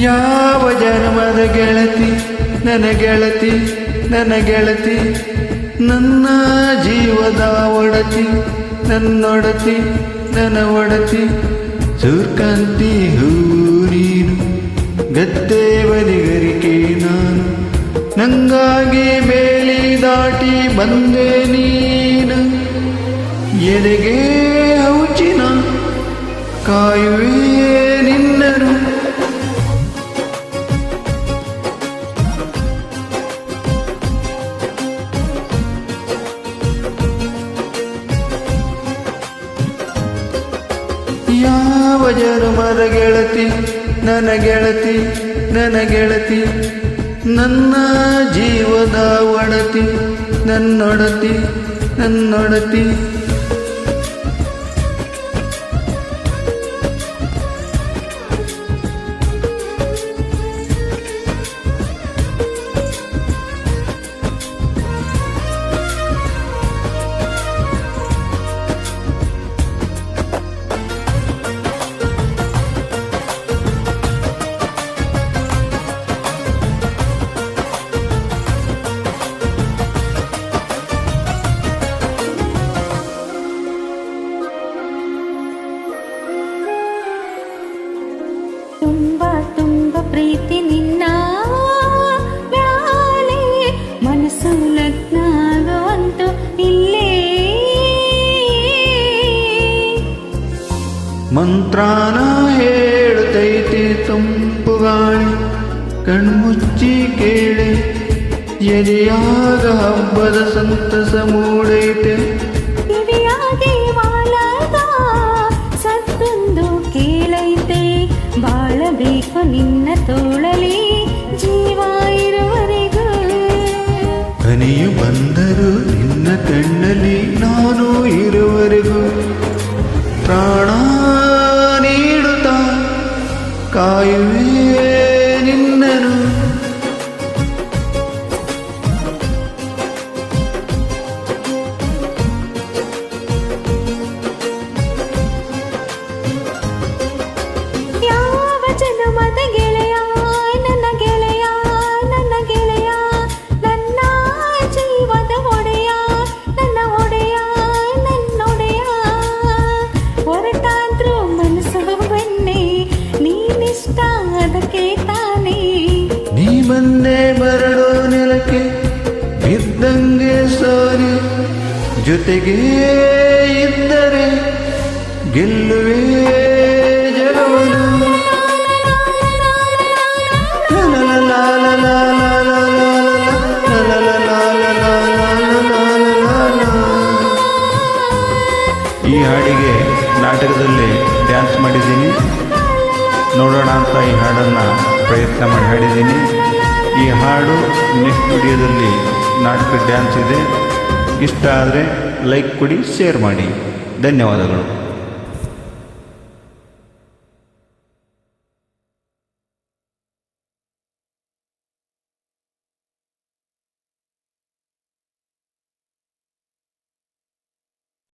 ಯಾವ ಜನ್ಮದ ಗೆಳತಿ ನನ್ನ ಗೆಳತಿ ನನ್ನ ಗೆಳತಿ, ನನ್ನ ಜೀವದ ಒಡತಿ ನನ್ನೊಡತಿ ನನ್ನ ಒಡತಿ, ಸೂರ್ಕಾಂತಿ ಹೂರೀನು ಗದ್ದೆ ಬದಿಗರಿಕೆ ನಾನು, ನಂಗಾಗಿ ಬೇಲಿ ದಾಟಿ ಬಂದೆ ನೀನು, ಎದೆಗೆ ಹೌಚಿನ ಕಾಯುವೆ ನಿನ್ನನು. ಯಾವ ಜನ್ಮದ ಗೆಳತಿ ನನ್ನ ಗೆಳತಿ ನನ್ನ ಗೆಳತಿ, ನನ್ನ ಜೀವದ ಒಡತಿ ನನ್ನೊಡತಿ ನನ್ನೊಡತಿ. ತುಂಬ ಪ್ರೀತಿ ನಿನ್ನ ಮ್ಯಾಲೆ, ಮನಸ್ಸು ಲಗ್ನಾಗುವಂತು ಇಲ್ಲೇ. ಮಂತ್ರಾನ ಹೇಳುತ್ತೈತಿ ತಂಪು ಗಾಳಿ, ಕಣ್ಮುಚ್ಚಿ ಕೇಳೆ ಎದೆಯಾಗ ಹಬ್ಬದ ಸಂತಸ ಮೂಡೈತೆ. ಕಿವಿಯಾಗಿ ಬಾಳದ ಸತ್ತೊಂದು ಕೇಳೈತೆ, ಬಾಳಬೇಕು ನಿನ್ನ ತೋಳಲಿ ಜೀವ ಇರುವರೆಗೂ. ಹನಿಯು ಬಂದರು ನಿನ್ನ ಕಣ್ಣಲ್ಲಿ ನಾನು ಇರುವರೆಗೂ, ಪ್ರಾಣ ನೀಡುತ್ತಾ ಕಾಯುವೆ ನಿನ್ನನು. ಜನ್ಮದ ಗೆಳೆಯ ನನ್ನ ಗೆಳೆಯ ನನ್ನ ಗೆಳೆಯ, ನನ್ನ ಜೀವದ ಒಡೆಯ ನನ್ನ ಒಡೆಯ ನನ್ನೊಡೆಯ, ಹೊರಟಾದ್ರೂ ಮನಸ್ಸು ಬನ್ನಿ ನೀನಿಷ್ಟ ಅದಕ್ಕೆ ತಾನೇ. ನೀ ಬಂದೆ ಬರಡೋ ನೆಲಕ್ಕೆ ಬಿದ್ದಂಗೆ ಸೋರಿ, ಜೊತೆಗೆ ಇದ್ದರೆ ಗೆಲ್ಲುವೆ ಜಗವನ್ನು. ಈ ಹಾಡಿಗೆ ನಾಟಕದಲ್ಲಿ ಡ್ಯಾನ್ಸ್ ಮಾಡಿದ್ದೀನಿ, ನೋಡೋಣ ಅಂತ ಈ ಹಾಡನ್ನು ಪ್ರಯತ್ನ ಮಾಡಿ ಹಾಡಿದ್ದೀನಿ. ಈ ಹಾಡು ನೆಕ್ಸ್ಟ್ ವಿಡಿಯೋದಲ್ಲಿ ನಾಟಕ ಡ್ಯಾನ್ಸ್ ಇದೆ. ಇಷ್ಟ ಆದರೆ ಲೈಕ್ ಕೊಡಿ, ಶೇರ್ ಮಾಡಿ. ಧನ್ಯವಾದಗಳು.